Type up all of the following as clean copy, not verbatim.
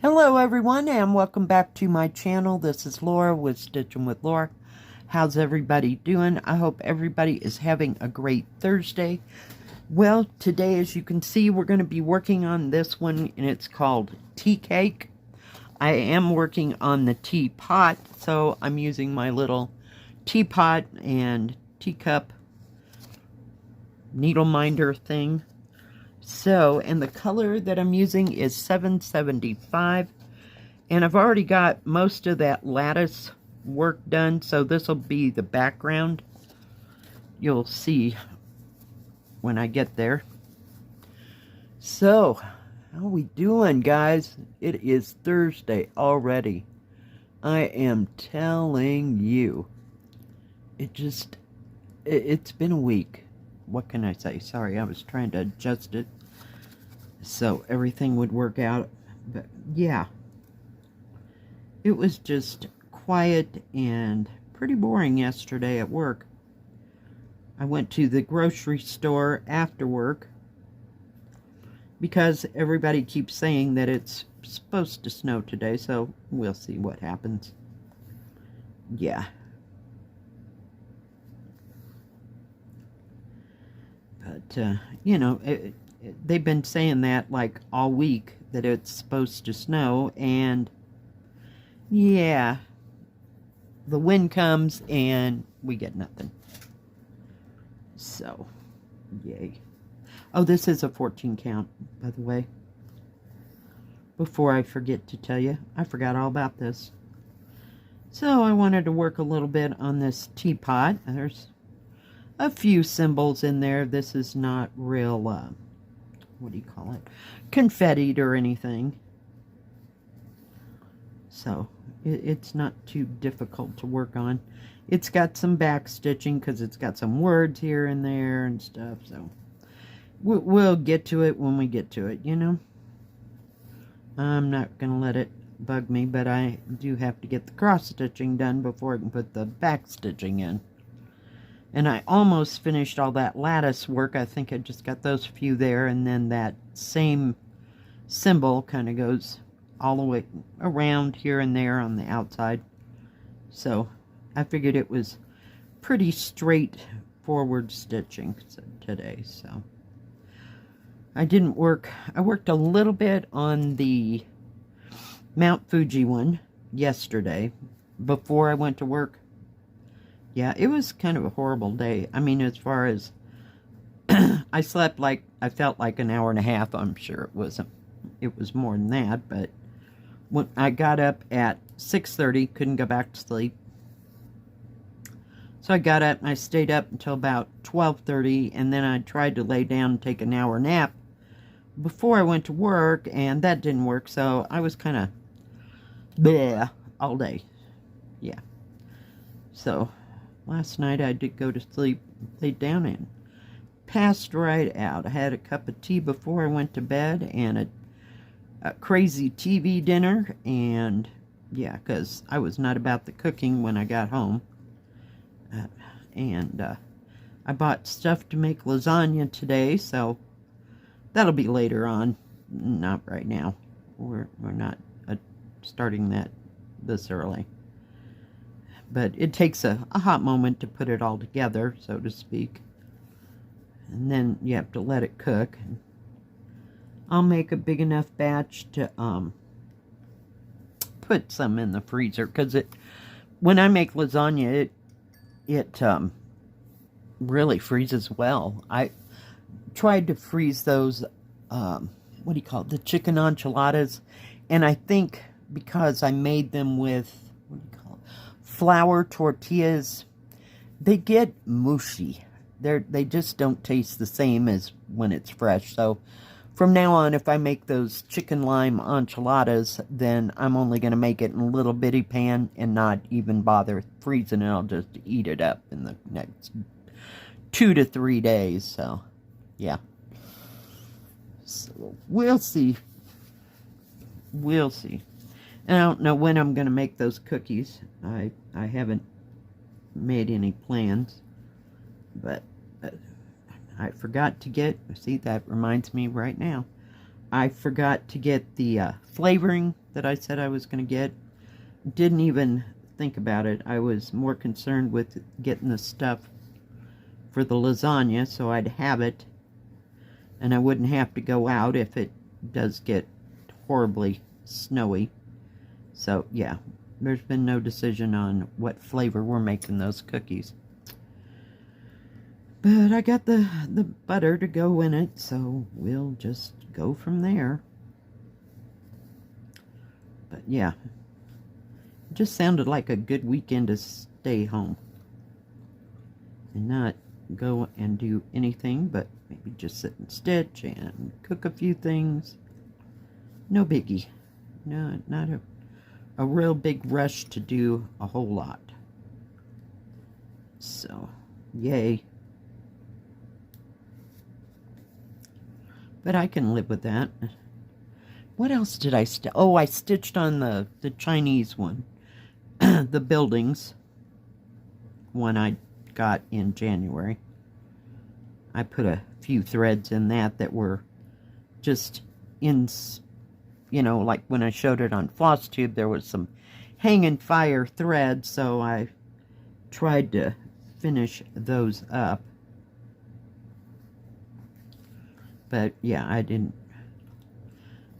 Hello everyone and welcome back to my channel. This is Laura with Stitchin with Laura. How's everybody doing? I hope everybody is having a great Thursday. Well, today as you can see we're going to be working on this one and it's called Tea Cake. I am working on the teapot, so I'm using my little teapot and teacup needle minder thing. So, and the color that I'm using is 775, and I've already got most of that lattice work done, so this will be the background. You'll see when I get there. So, how are we doing, guys? It is Thursday already. I am telling you, it's been a week. What can I say? Sorry, I was trying to adjust it so everything would work out. But yeah, it was just quiet and pretty boring yesterday at work. I went to the grocery store after work because everybody keeps saying that it's supposed to snow today, so we'll see what happens. Yeah. But, you know, they've been saying that like all week, that it's supposed to snow, and yeah, the wind comes and we get nothing. So, yay. Oh, this is a 14 count, by the way. Before I forget to tell you, I forgot all about this. So I wanted to work a little bit on this teapot. There's a few symbols in there. This is not real, what do you call it? Confettied or anything. So, it's not too difficult to work on. It's got some back stitching because it's got some words here and there and stuff. So, we'll get to it when we get to it, you know? I'm not going to let it bug me, but I do have to get the cross stitching done before I can put the back stitching in. And I almost finished all that lattice work. I think I just got those few there, and then that same symbol kind of goes all the way around here and there on the outside. So I figured it was pretty straightforward stitching today. So I didn't work. I worked a little bit on the Mount Fuji one yesterday before I went to work. Yeah, it was kind of a horrible day. I mean, as far as I slept like, I felt like an hour and a half. I'm sure it was more than that, but when I got up at 6:30, couldn't go back to sleep. So I got up and I stayed up until about 12:30, and then I tried to lay down and take an hour nap before I went to work, and that didn't work, so I was kind of bleh all day. Yeah. So last night I did go to sleep, laid down, and passed right out. I had a cup of tea before I went to bed, and a crazy TV dinner, and yeah, because I was not about the cooking when I got home. I bought stuff to make lasagna today, so that'll be later on, not right now. We're not starting that this early. But it takes a hot moment to put it all together, so to speak. And then you have to let it cook. I'll make a big enough batch to put some in the freezer, because when I make lasagna, it really freezes well. I tried to freeze those what do you call it, the chicken enchiladas, and I think because I made them with, what do you call it, flour tortillas, they get mushy. They just don't taste the same as when it's fresh. So from now on, if I make those chicken lime enchiladas, then I'm only going to make it in a little bitty pan and not even bother freezing it. I'll just eat it up in the next 2 to 3 days. So yeah, so we'll see. We'll see. And I don't know when I'm going to make those cookies. I haven't made any plans, but I forgot to get, see, that reminds me right now, I forgot to get the flavoring that I said I was going to get. Didn't even think about it. I was more concerned with getting the stuff for the lasagna so I'd have it and I wouldn't have to go out if it does get horribly snowy. So yeah, there's been no decision on what flavor we're making those cookies. But I got the butter to go in it, so we'll just go from there. But yeah, it just sounded like a good weekend to stay home and not go and do anything, but maybe just sit and stitch and cook a few things. No biggie. No, not a real big rush to do a whole lot. So, yay. But I can live with that. What else did I stitch? Oh, I stitched on the Chinese one. The buildings one I got in January. I put a few threads in that were just in, you know, like when I showed it on floss tube, there was some hanging fire threads, so I tried to finish those up. But yeah, I didn't,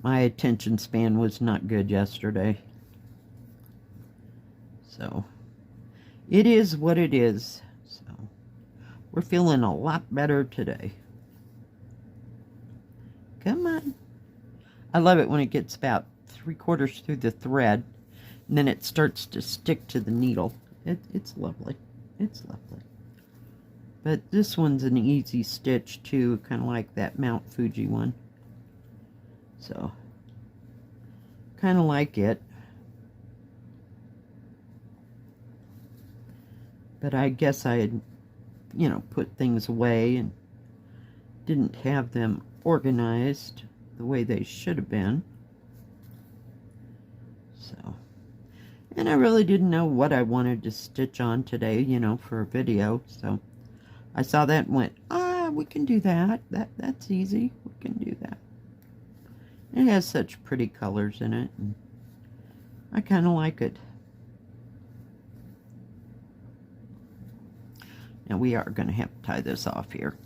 my attention span was not good yesterday. So, it is what it is. So, we're feeling a lot better today. Come on. I love it when it gets about 3/4 through the thread, and then it starts to stick to the needle. It's lovely. It's lovely. But this one's an easy stitch too, kind of like that Mount Fuji one. So, kind of like it. But I guess I had, you know, put things away and didn't have them organized the way they should have been. So, and I really didn't know what I wanted to stitch on today, you know, for a video. So, I saw that and went, we can do that. That's easy. We can do that. It has such pretty colors in it, and I kind of like it. Now we are going to have to tie this off here.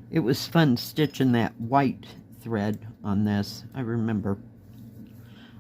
It was fun stitching that white thread on this, I remember.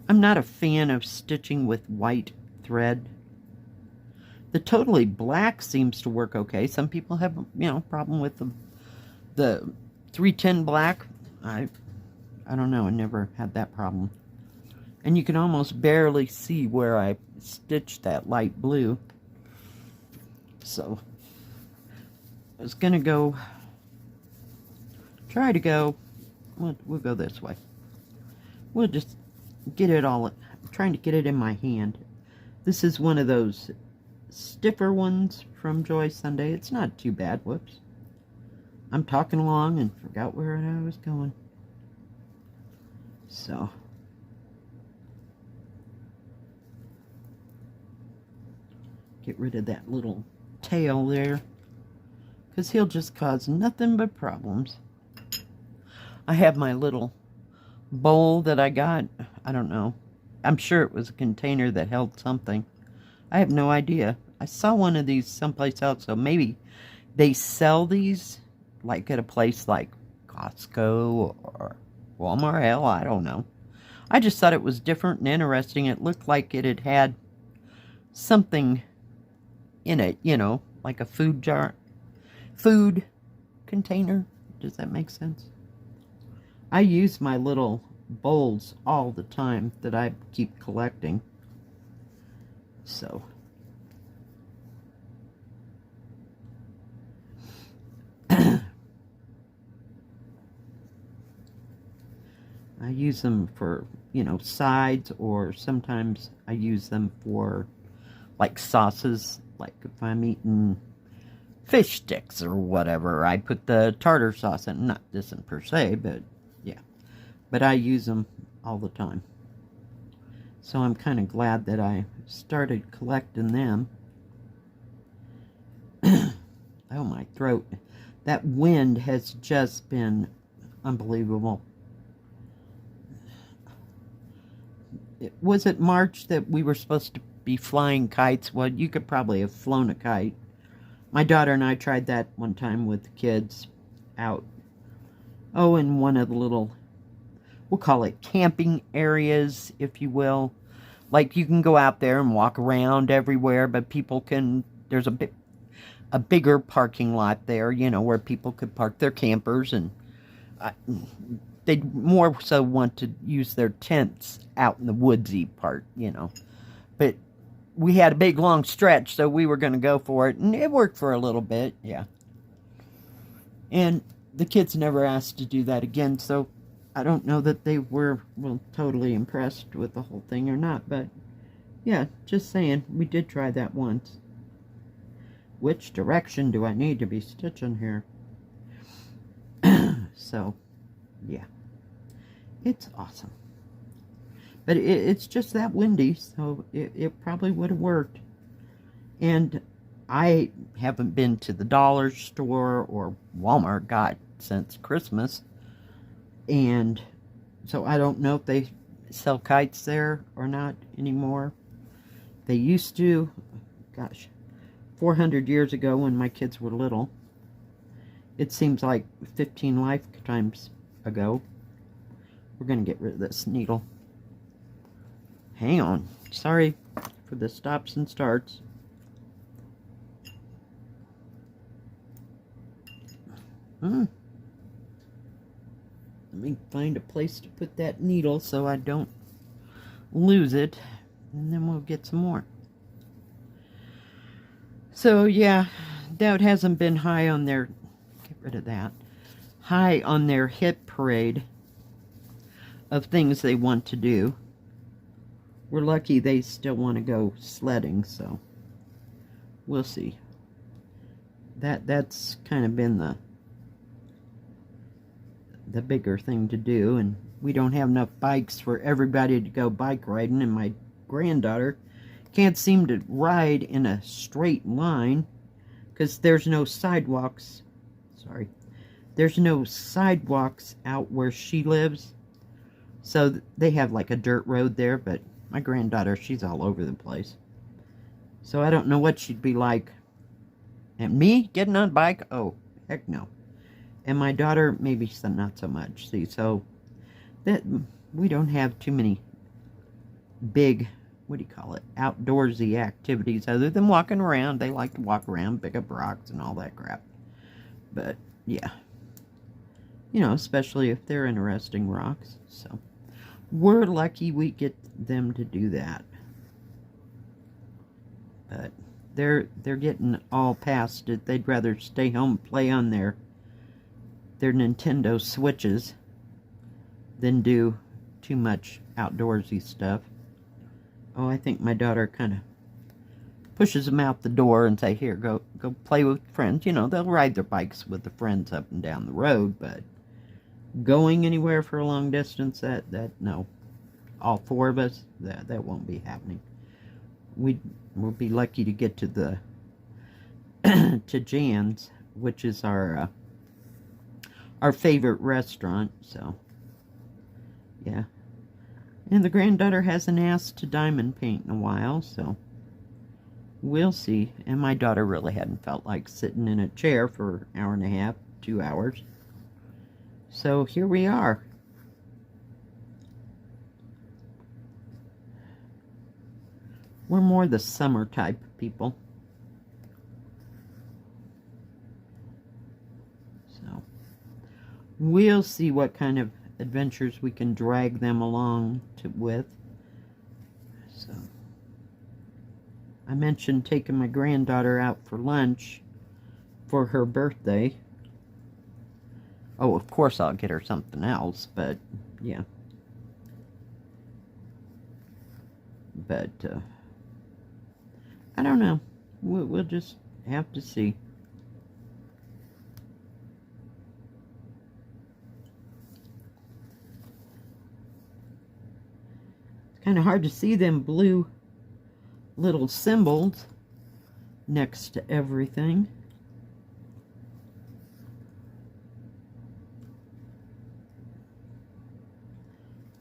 I'm not a fan of stitching with white thread. The totally black seems to work okay. Some people have, you know, problem with the 310 black. I don't know, I never had that problem. And you can almost barely see where I stitched that light blue. So, I was going to go, try to go, we'll go this way. We'll just get it all, I'm trying to get it in my hand. This is one of those stiffer ones from Joy Sunday. It's not too bad. Whoops. I'm talking along and forgot where I was going. So, get rid of that little tail there, because he'll just cause nothing but problems. I have my little bowl that I got. I don't know. I'm sure it was a container that held something. I have no idea. I saw one of these someplace else, so maybe they sell these like at a place like Costco or Walmart. Hell, I don't know. I just thought it was different and interesting. It looked like it had something in it, you know, like a food jar, food container. Does that make sense? I use my little bowls all the time that I keep collecting. So, I use them for, you know, sides, or sometimes I use them for like sauces. Like if I'm eating fish sticks or whatever, I put the tartar sauce in. Not this in per se, but yeah. But I use them all the time. So I'm kind of glad that I started collecting them. Oh, my throat. That wind has just been unbelievable. Was it March that we were supposed to be flying kites? Well, you could probably have flown a kite. My daughter and I tried that one time with the kids out. Oh, in one of the little, we'll call it camping areas, if you will. Like, you can go out there and walk around everywhere, but people can, there's a bigger parking lot there, you know, where people could park their campers, and they'd more so want to use their tents out in the woodsy part, you know. But we had a big long stretch, so we were going to go for it, and it worked for a little bit, yeah. And the kids never asked to do that again, so I don't know that they were, well, totally impressed with the whole thing or not, but yeah, just saying, we did try that once. Which direction do I need to be stitching here? So, yeah. It's awesome. But it's just that windy, so it probably would have worked. And I haven't been to the dollar store or Walmart, God, since Christmas. And so I don't know if they sell kites there or not anymore. They used to, gosh, 400 years ago when my kids were little. It seems like 15 lifetimes ago. We're going to get rid of this needle. Hang on. Sorry for the stops and starts. Let me find a place to put that needle so I don't lose it, and then we'll get some more. So yeah, Dowd hasn't been high on their, get rid of that, high on their hit parade of things they want to do. We're lucky they still want to go sledding, so we'll see. That's kind of been the bigger thing to do, and we don't have enough bikes for everybody to go bike riding, and my granddaughter can't seem to ride in a straight line because there's no sidewalks. Sorry. There's no sidewalks out where she lives. So they have like a dirt road there, but my granddaughter, she's all over the place. So I don't know what she'd be like. And me getting on a bike? Oh, heck no. And my daughter, maybe not so much. See, so that we don't have too many big, what do you call it, outdoorsy activities other than walking around. They like to walk around, pick up rocks and all that crap. But yeah, you know, especially if they're interesting rocks. So we're lucky we get them to do that. But they're getting all past it. They'd rather stay home and play on their Nintendo Switches than do too much outdoorsy stuff. Oh, I think my daughter kind of pushes them out the door and say, here, go play with friends. You know, they'll ride their bikes with the friends up and down the road, but going anywhere for a long distance, that no. All four of us, that won't be happening. We'll be lucky to get to the to Jan's, which is our favorite restaurant, so yeah. And the granddaughter hasn't asked to diamond paint in a while, so we'll see. And my daughter really hadn't felt like sitting in a chair for an hour and a half, 2 hours. So here we are. We're more the summer type people. So we'll see what kind of adventures we can drag them along with. So I mentioned taking my granddaughter out for lunch for her birthday. Oh, of course I'll get her something else, but yeah. But I don't know. We'll just have to see. It's kind of hard to see them blue little symbols next to everything.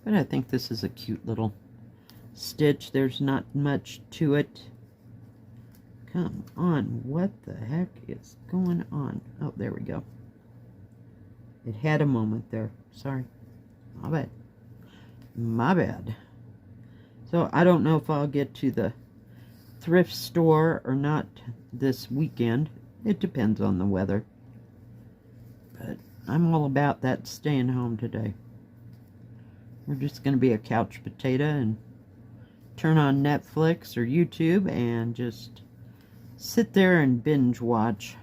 But I think this is a cute little stitch. There's not much to it. Come on, what the heck is going on? Oh, there we go. It had a moment there. Sorry. My bad. My bad. So I don't know if I'll get to the thrift store or not this weekend. It depends on the weather. But I'm all about that staying home today. We're just going to be a couch potato and turn on Netflix or YouTube and just sit there and binge watch.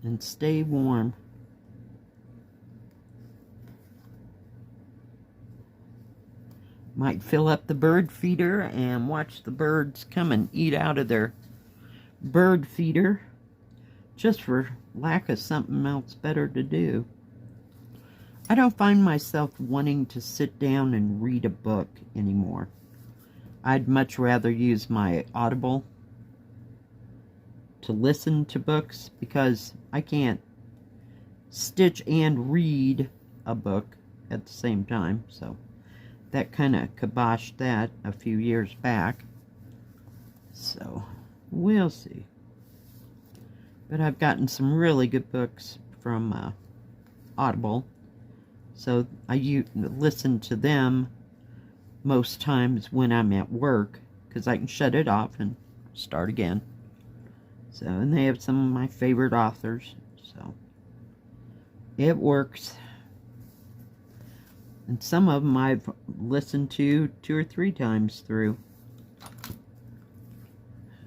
And stay warm. Might fill up the bird feeder and watch the birds come and eat out of their bird feeder, just for lack of something else better to do. I don't find myself wanting to sit down and read a book anymore. I'd much rather use my Audible to listen to books, because I can't stitch and read a book at the same time. So that kind of kiboshed that a few years back. So we'll see. But I've gotten some really good books from Audible. So I listen to them most times when I'm at work, because I can shut it off and start again. So, and they have some of my favorite authors, so it works. And some of them I've listened to 2 or 3 times through.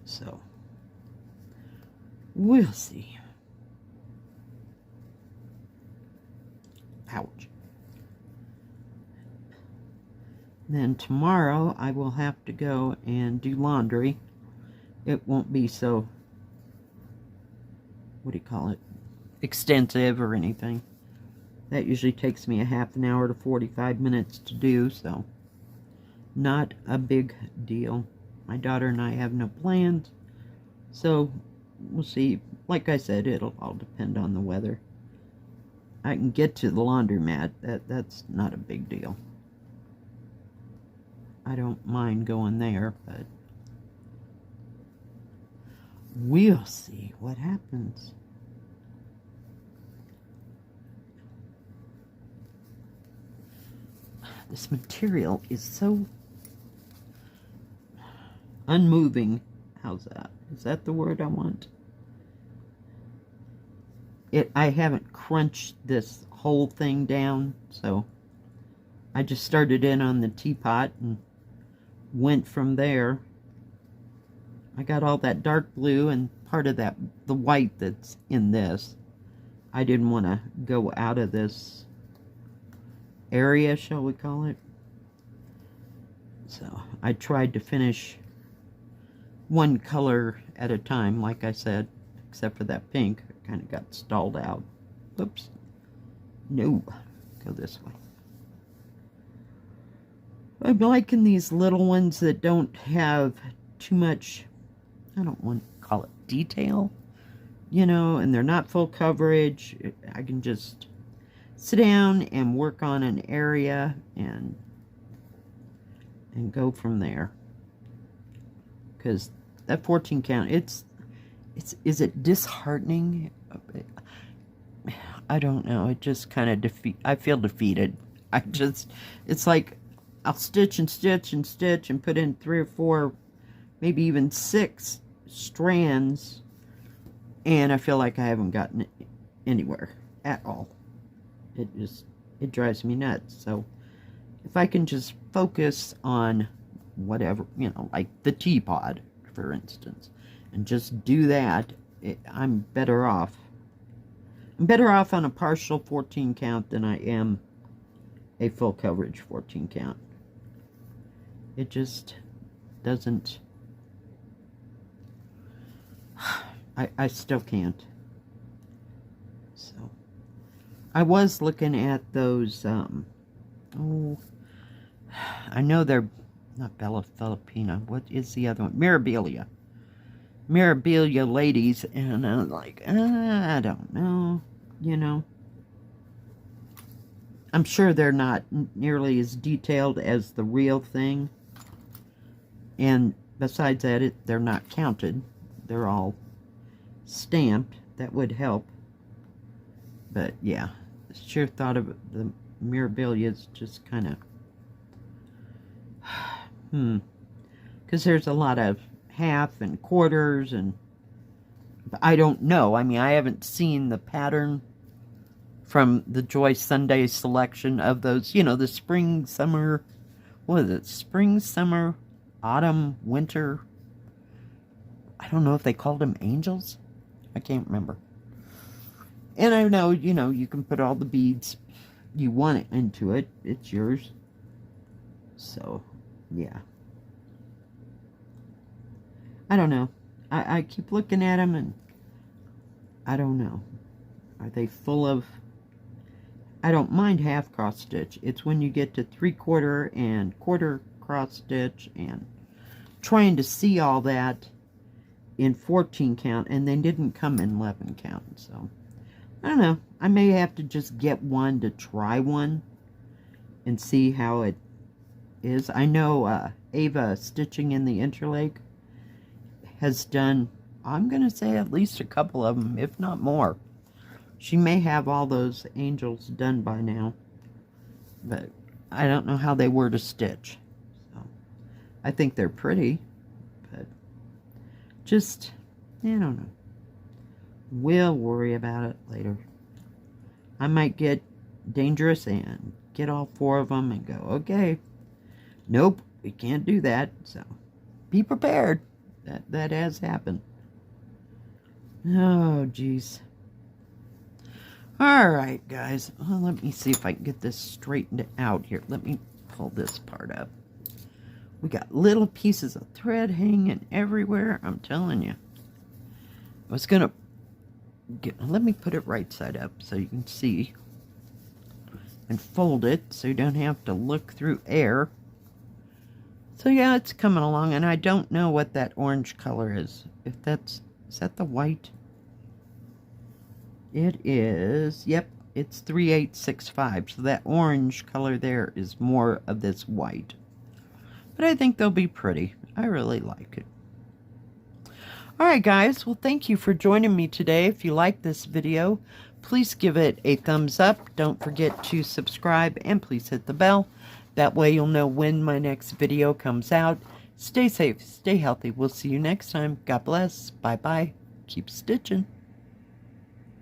So, we'll see. Ouch. Then tomorrow I will have to go and do laundry. It won't be so, what do you call it, extensive or anything. That usually takes me a half an hour to 45 minutes to do, so not a big deal. My daughter and I have no plans, so we'll see. Like I said, it'll all depend on the weather. I can get to the laundromat. That's not a big deal. I don't mind going there, but we'll see what happens. This material is so unmoving. How's that? Is that the word I want? I haven't crunched this whole thing down, so I just started in on the teapot and went from there. I got all that dark blue and part of that, the white that's in this. I didn't want to go out of this area, shall we call it. So I tried to finish one color at a time, like I said, except for that pink. It kind of got stalled out. Whoops. No. Go this way. I'm liking these little ones that don't have too much, I don't want to call it detail, you know, and they're not full coverage. I can just sit down and work on an area and go from there. Because that 14 count, is it disheartening? I don't know. It just kind of I feel defeated. It's like I'll stitch and stitch and stitch and put in 3 or 4, maybe even 6 strands, and I feel like I haven't gotten anywhere at all. It drives me nuts. So if I can just focus on whatever, you know, like the teapot, for instance, and just do that, I'm better off. I'm better off on a partial 14 count than I am a full coverage 14 count. It just doesn't, I still can't. So I was looking at those, oh, I know they're not Bella Filipina. What is the other one? Mirabilia. Mirabilia ladies. And I was like, I don't know. You know, I'm sure they're not nearly as detailed as the real thing. And besides that, they're not counted. They're all stamped. That would help. But yeah, the sheer thought of the memorabilia is just kind of, because there's a lot of half and quarters, and I don't know. I mean, I haven't seen the pattern from the Joy Sunday selection of those, you know, the spring, summer, what is it? Spring, summer, autumn, winter. I don't know if they called them angels. I can't remember. And I know, you know, you can put all the beads you want it into it. It's yours. So, yeah. I don't know. I keep looking at them and I don't know. Are they full of... I don't mind half cross stitch. It's when you get to 3/4 and quarter cross stitch and trying to see all that in 14 count, and they didn't come in 11 count. So I don't know. I may have to just get one to try one and see how it is. I know Ava Stitching in the Interlake has done, I'm going to say, at least a couple of them, if not more. She may have all those angels done by now, but I don't know how they were to stitch. So I think they're pretty, but just, I don't know. We'll worry about it later. I might get dangerous and get all 4 of them and go, okay, nope, we can't do that. So be prepared. That has happened. Oh, geez. All right, guys. Well, let me see if I can get this straightened out here. Let me pull this part up. We got little pieces of thread hanging everywhere. I'm telling you. I was going to let me put it right side up so you can see. And fold it so you don't have to look through air. So yeah, it's coming along. And I don't know what that orange color is. If is that the white? It is, yep, it's 3865. So that orange color there is more of this white. But I think they'll be pretty. I really like it. Alright guys, well thank you for joining me today. If you like this video, please give it a thumbs up. Don't forget to subscribe and please hit the bell. That way you'll know when my next video comes out. Stay safe, stay healthy. We'll see you next time. God bless. Bye-bye. Keep stitching.